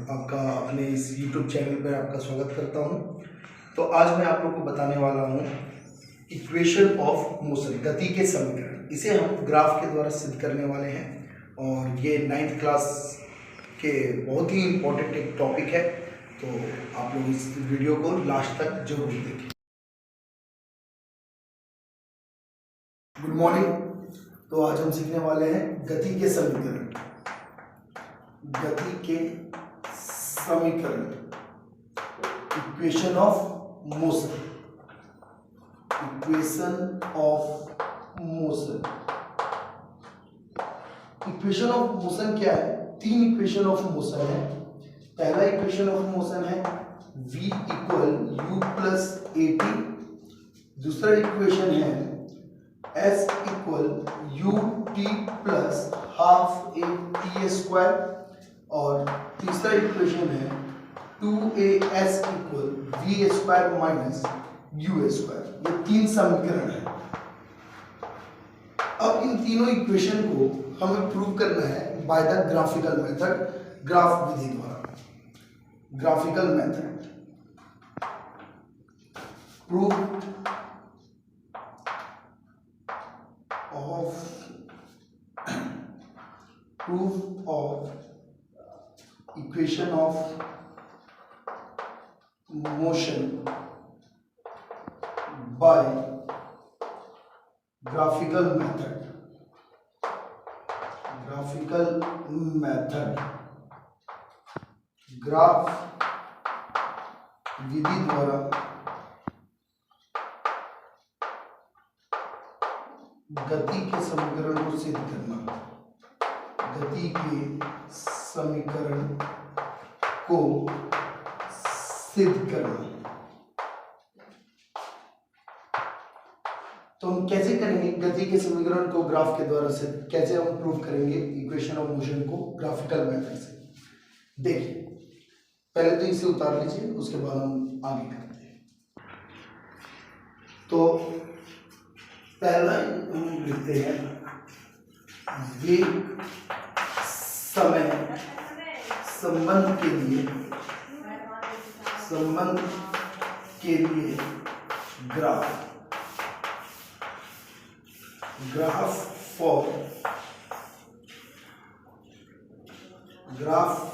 आपका अपने इस YouTube चैनल पर आपका स्वागत करता हूं। तो आज मैं आप लोग को बताने वाला हूं इक्वेशन ऑफ मोशन, गति के समीकरण। इसे हम ग्राफ के द्वारा सिद्ध करने वाले हैं और ये 9th क्लास के बहुत ही इम्पोर्टेंट एक टॉपिक है। तो आप लोग इस वीडियो को लास्ट तक जरूर देखें। Good morning. तो आज हम सीखने वाले हैं गति के समीकरण। गति के समीकरण, equation of motion. Equation of motion. Equation of motion क्या है? 3 इक्वेशन ऑफ मोशन है। पहला इक्वेशन ऑफ मोशन है v equal u plus a t. दूसरा इक्वेशन है s equal u t plus half a t square. और तीसरा equation है 2as equal v square minus u square. ये 3 समीकरण है। अब इन तीनों इक्वेशन को हमें प्रूव करना है by the graphical method, graph विधि द्वारा। Graphical method proof of equation of motion by graphical method. Graph विधि द्वारा गति के समीकरण को सिद्ध करना। गति के समीकरण को सिद्ध करना। तो हम कैसे करेंगे गति के समीकरण को ग्राफ के द्वारा सिद्ध? कैसे हम प्रूव करेंगे इक्वेशन ऑफ मोशन को ग्राफिकल मेथड से? देखिए, पहले तो इसे उतार लीजिए, उसके बाद हम आगे करते हैं। तो पहला हम लिखते हैं वेग समय संबंध के लिए graph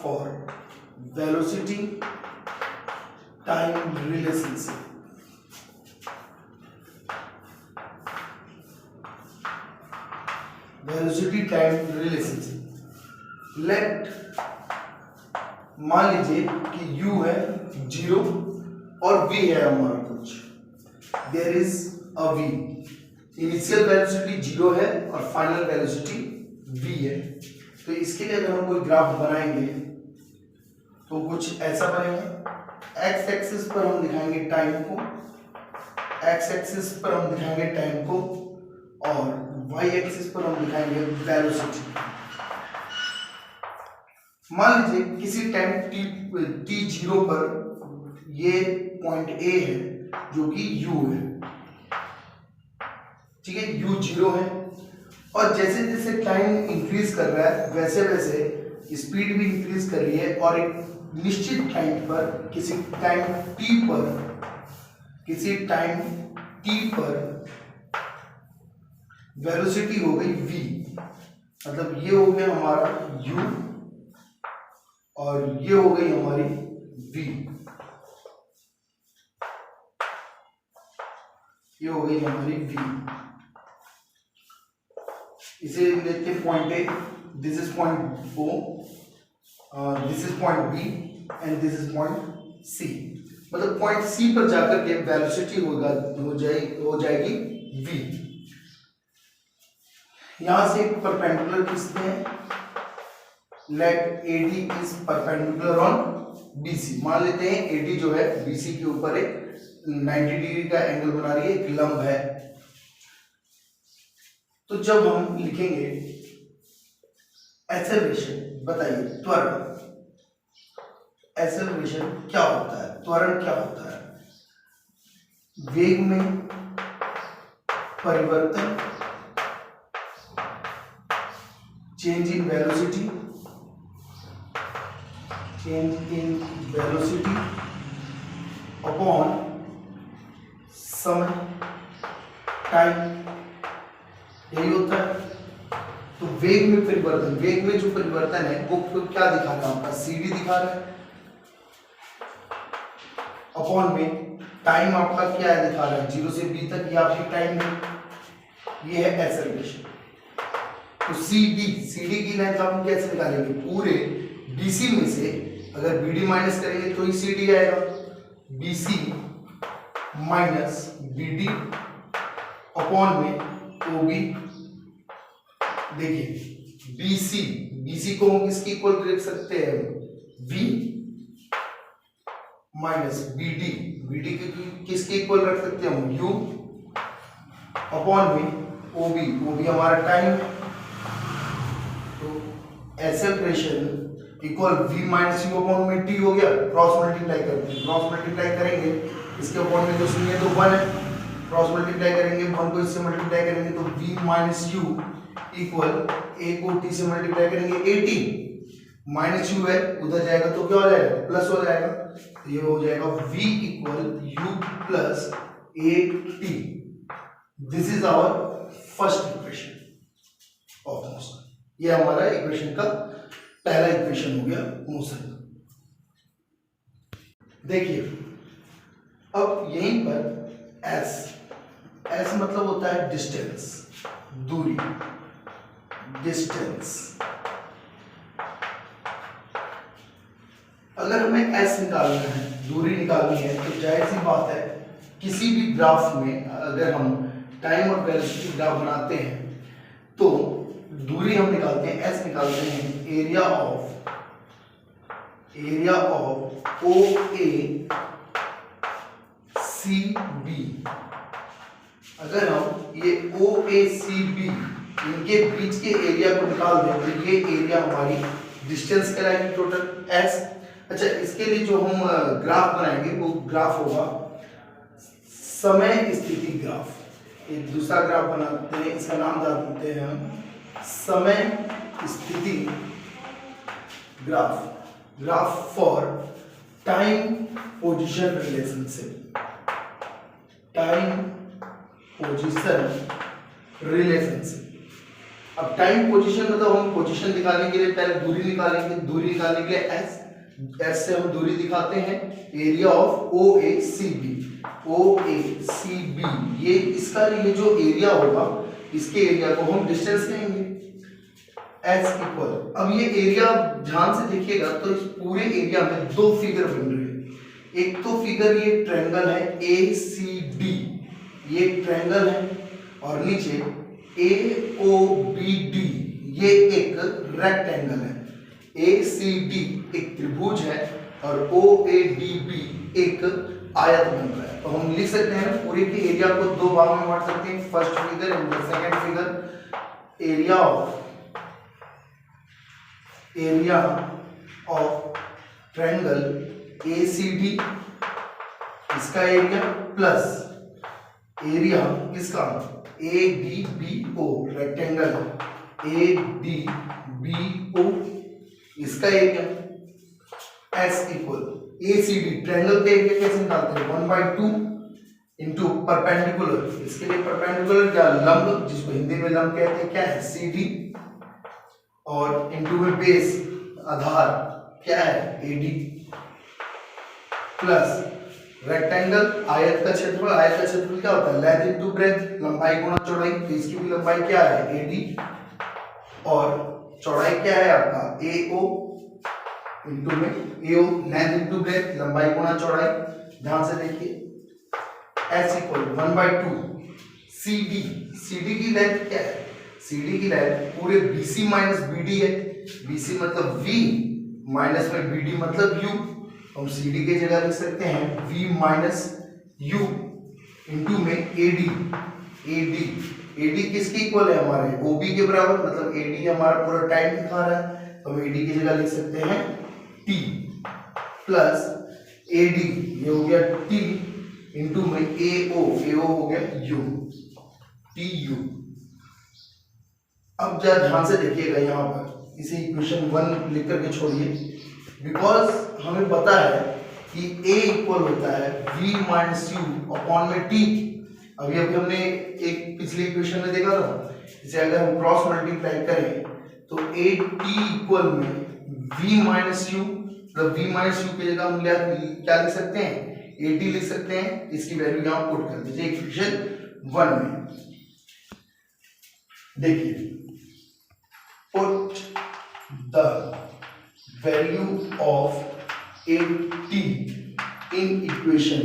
for velocity time relationship. Velocity time relationship. Let मान लीजिए कि u है 0 और v है हमारा कुछ। There is a v। Initial velocity 0 है और फाइनल वेलोसिटी v है। तो इसके लिए अगर हम कोई ग्राफ बनाएंगे तो कुछ ऐसा बनेगा। x एक्सिस पर हम दिखाएंगे टाइम को, और y एक्सिस पर हम दिखाएंगे वेलोसिटी। मान लीजिए किसी टाइम t0 पर ये पॉइंट A है जो कि u है, ठीक है, u 0 है। और जैसे जैसे टाइम इंक्रीज कर रहा है वैसे वैसे स्पीड भी इंक्रीज कर रही है, और एक निश्चित टाइम पर किसी टाइम t पर वेलोसिटी हो गई v। मतलब ये हो गया हमारा u और ये हो गई हमारी v। ये हो गई हमारी v। इसे लेते हैं point A, this is point O, this is point B and this is point C. मतलब पॉइंट सी पर जाकर के वेलोसिटी हो जाएगी v। यहां से एक परपेंडिकुलर खींचते हैं। Let AD is perpendicular on BC। मान लेते हैं AD जो है BC के ऊपर एक 90 डिग्री का एंगल बना रही है, एक लंब है। तो जब हम लिखेंगे एक्सेलरेशन, बताइए त्वरण। एक्सेलरेशन क्या होता है? त्वरण क्या होता है? वेग में परिवर्तन, change in velocity, change in velocity upon समय टाइम, यही होता है। तो वेग में परिवर्तन, वेग में जो परिवर्तन है वो क्या दिखा रहा है आपका, CD दिखा रहा है। अपॉन में टाइम आपका क्या है दिखा रहा है, 0 से B तक, ये आपकी टाइम है, ये है एक्सेलरेशन। तो CD की लेंथ हम कैसे निकालेंगे, पूरे BC में से अगर BD माइनस करेंगे तो ही CD आएगा, BC माइनस BD अपॉन में OB। देखिए BC को हम किसकी इक्वल देख सकते हैं, V माइनस BD किसके इक्वल रख सकते हैं हम, U अपॉन में OB हमारा टाइम। तो acceleration equal V minus U upon में T हो गया, क्रॉस मल्टीप्लाई करते हैं, क्रॉस मल्टीप्लाई करेंगे इसके अपॉन में जो शून्य तो 1 है, क्रॉस मल्टीप्लाई करेंगे 1 को इससे मल्टीप्लाई करेंगे तो V minus U equal A को T से मल्टीप्लाई करेंगे 80, माइनस U है उधर जाएगा तो क्या हो जाएगा, प्लस हो जाएगा, तो ये हो जाएगा V equal U plus 80। This is our first equation of motion. ये हमारा इक्वेशन का पहला इक्वेशन हो गया मोशन का। देखिए अब यहीं पर S मतलब होता है डिस्टेंस, दूरी, डिस्टेंस। अगर हमें S निकालना है, दूरी निकालनी है, तो जाहिर सी बात है किसी भी ग्राफ में अगर हम टाइम और वेलोसिटी ग्राफ बनाते हैं तो दूरी हम निकालते हैं, S निकालते हैं एरिया ऑफ OA CB। अगर हम ये OACB इनके बीच के एरिया को निकाल दें तो ये एरिया हमारी डिस्टेंस कहलाएगी टोटल S। अच्छा, इसके लिए जो हम ग्राफ बनाएंगे वो ग्राफ होगा समय स्थिति ग्राफ। एक दूसरा ग्राफ बनाते हैं, इसका नाम देते हैं हम समय स्थिति graph for time position relationship, time position relationship. अब टाइम पोजीशन मतलब हम पोजीशन दिखाने के लिए पहले दूरी निकालेंगे, दूरी निकालने के लिए S से हम दूरी दिखाते हैं एरिया ऑफ OACB। ये इसका ये जो एरिया होगा इसके एरिया को हम डिस्टेंस कहेंगे S इक्वल। अब ये एरिया ध्यान से देखिएगा तो इस पूरे एरिया में दो फिगर बन रहे हैं। एक तो फिगर ये ट्रायंगल है ACD, ये ट्रायंगल है, और नीचे AOBD ये एक रेक्टेंगल है। ACD एक त्रिभुज है और OADB एक आयत बन रहा है। तो हम लिख सकते हैं पूरे के एरिया को दो भाग में बांट सकते हैं, first figure and second figure. Area of triangle ACD इसका एरिया प्लस एरिया किसका ADBO रेक्टेंगल ADBO इसका area S equal ACD triangle का एरिया कैसे निकालते हैं 1/2 इंटू परपेंडिकुलर। इसके लिए परपेंडिकुलर क्या लंब, जिसको हिंदी में लंब कहते हैं, क्या है CD, और इंटू में बेस आधार क्या है AD, प्लस रेक्टेंगल आयत का क्षेत्रफल। आयत का क्षेत्रफल क्या होता है लेंथ इंटू ब्रेथ, लंबाई गुणा चौड़ाई। तो इसकी भी लंबाई क्या है AD और चौड़ाई क्या है आपका AO इंटू में AO, लेंथ इंटू ब्रेथ, लंबाई गुणा चौड़ाई। ध्यान से देखिए S इक्वल 1/2 CD की लेंथ क्या है, CD की लेंथ पूरे BC माइनस BD है। BC मतलब V माइनस में BD मतलब U। हम CD की जगह लिख सकते हैं V माइनस U इंटू में AD किसकी इक्वल है हमारे OB के बराबर, मतलब AD हमारा पूरा टाइम दिखा रहा है, तो हम AD की जगह लिख सकते हैं T प्लस AD ये हो गया T इंटू में AO हो गया U, TU। अब जरा ध्यान से देखिएगा यहाँ पर, इसे इक्वेशन 1 लिख करके छोड़िए। बिकॉज हमें पता है कि a इक्वल होता है v माइनस यू अपॉन में t। अभी अभी हमने एक पिछले इक्वेशन में देखा था, इसे अगर हम क्रॉस मल्टीप्लाई करें तो at इक्वल में v माइनस यू, मतलब v माइनस यू की जगह हम क्या लिख सकते हैं, at लिख सकते हैं। इसकी वैल्यू यहां पुट कर दीजिए इक्वेशन 1 में। देखिए, put the value of at in equation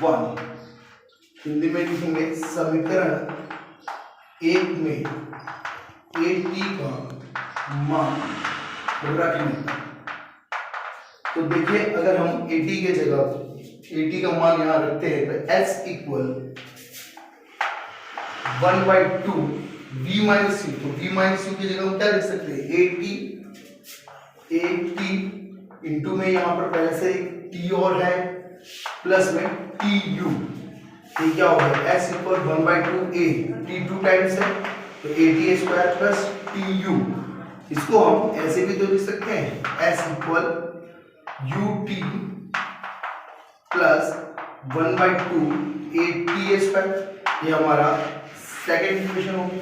1। Hindi में लिखेंगे समीकरण 1 में at का मान रखने का। तो देखिए, अगर हम at के जगह at का मान यहां रखते हैं तो s equal 1/2 v minus you, तो v माइनस यू की जगह हम क्या लिख सकते हैं, at इंटू में यहां पर पहले से t और है प्लस में tu, ये क्या होगा s equal 1/2 a, t 2 times है तो at स्क्वायर प्लस tu। इसको हम ऐसे भी तो लिख सकते हैं s equal ut plus 1/2 at square. ये हमारा सेकेंड इक्वेशन होगी।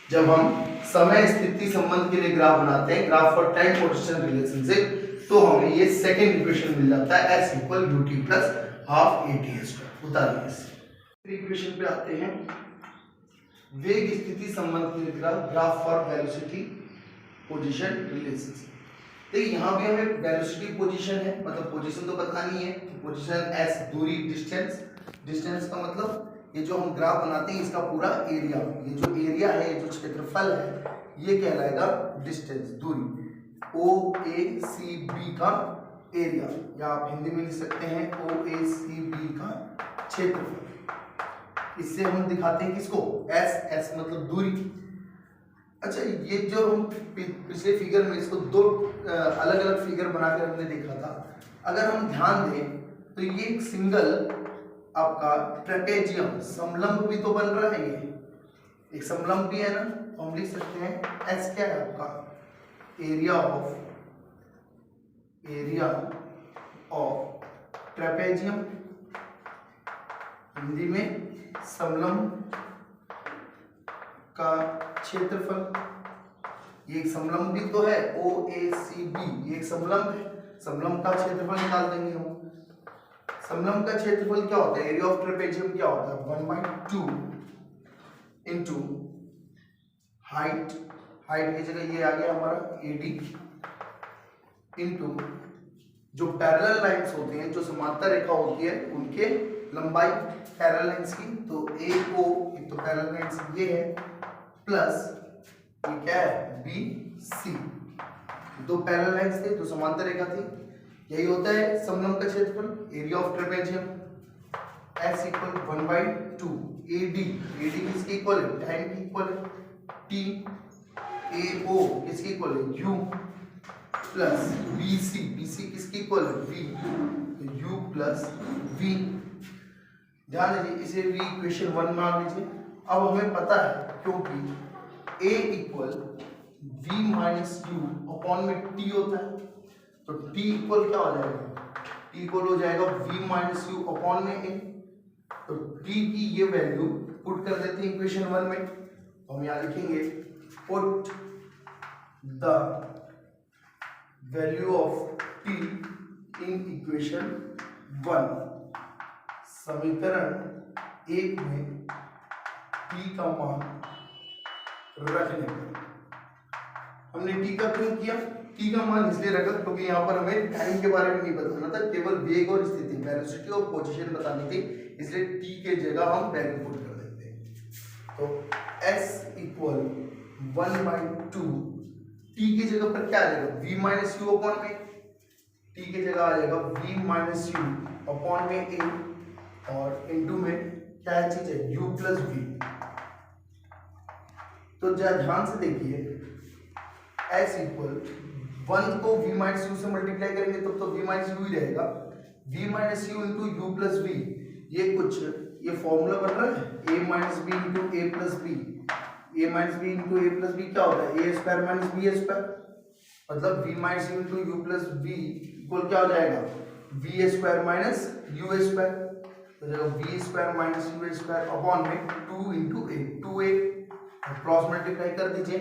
जब हम समय स्थिति संबंध के लिए ग्राफ बनाते हैं, graph for time position relationship, तो हमें ये सेकेंड इक्वेशन मिल जाता है s equal ut plus half at square. उतारिए इसे। इक्वेशन पे आते हैं, वेग स्थिति संबंध के लिए graph for velocity position relationship. देखिए, यहाँ भी हमें वेलोसिटी पोजीशन है, मतलब पोजीशन तो बतानी है, तो पोजीशन s, दूरी, डिस्टेंस। डिस्टेंस का मतलब ये जो हम ग्राफ बनाते हैं इसका पूरा एरिया, ये जो एरिया है, ये जो क्षेत्रफल है, ये कहलाएगा डिस्टेंस, दूरी। OACB का एरिया, या आप हिंदी में लिख सकते हैं OACB का क्षेत्रफल। इससे हम दिखाते हैं किसको, S मतलब दूरी। अच्छा, ये जो हम पिछले फिगर में इसको दो अलग अलग फिगर बनाकर हमने देखा था, अगर हम ध्यान दें तो ये एक सिंगल आपका ट्रेपेजियम समलंब भी तो बन रहा है, ये एक समलंब भी है ना, तो हम लिख सकते हैं S क्या है आपका, एरिया ऑफ ट्रेपेजियम, हिंदी में समलंब का क्षेत्रफल। ये एक समलंब भी तो है OACB, ये एक समलंब है, समलंब का क्षेत्रफल निकाल देंगे हम। समलंब का क्षेत्रफल क्या होता है, एरिया ऑफ ट्रेपेजियम क्या होता है, 1/2 इंटू हाइट, हाइट की जगह ये आ गया हमारा AD, इंटू जो पैरेलल लाइंस होती हैं, जो समांतर रेखा होती है, उनके लंबाई पैरेलल लाइंस की, तो AO एक तो पैरेलल लाइंस ये है, प्लस ये क्या है BC, दो पैरेलल लाइंस थे, दो समांतर रेखा थी। यही होता है समलंब का क्षेत्रफल, area of trapezium. S equal 1/2 AD, AD किसके इक्वल है, टाइम की इक्वल है, T AO किसके इक्वल है, U प्लस BC, BC किसके इक्वल है, V, तो U प्लस V। ध्यान दीजिए, इसे भी इक्वेशन 1 मान लीजिए। अब हमें पता है, क्योंकि A equal V minus you upon में T होता है, तो T इक्वल क्या हो जाएगा, T इक्वल हो जाएगा V माइनस यू अपॉन में A। तो T की ये वैल्यू पुट कर देते हैं इक्वेशन 1 में, तो हम यहाँ लिखेंगे put the value of T in equation 1। समीकरण 1 में T का मान रखने पर, हमने T का क्यों किया, T का मान इसलिए रखा क्योंकि यहाँ पर हमें टाइम के बारे में नहीं बताना था, केवल वेग और स्थिति, वेलोसिटी और पोजीशन बतानी थी, इसलिए T के जगह हम वैल्यू पुट कर देते हैं। तो S इक्वल 1/2, T की जगह पर क्या आ जाएगा, V माइनस यू अपॉन में, T की जगह आ जाएगा V माइनस यू अपॉन में A, और इनटू में क्या चीज है, U प्लस V। तो जरा ध्यान से देखिए, S इक्वल 1 को V माइनस यू से मल्टीप्लाई करेंगे तब तो V माइनस यू ही रहेगा, V minus u into u plus V, ये कुछ ये फॉर्मूला बन रहा है, A minus b into a plus b, A minus b into a plus b क्या होता है, A square minus b square, मतलब v minus u into u plus v equal क्या हो जाएगा, v square minus u square, तो जाएगा v square minus u square upon में 2 इंटू ए, 2a क्रॉस मल्टीप्लाई कर दीजिए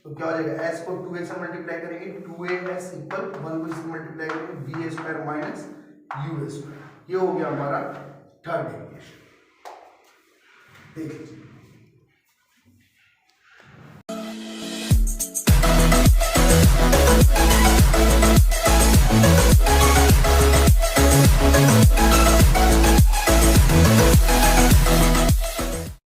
तो क्या हो जाएगा, s को 2a से मल्टीप्लाई करेंगे 2as इक्वल 1 को इससे मल्टीप्लाई करेंगे v square minus u square. ये हो गया हमारा थर्ड इक्वेशन। देख लीजिए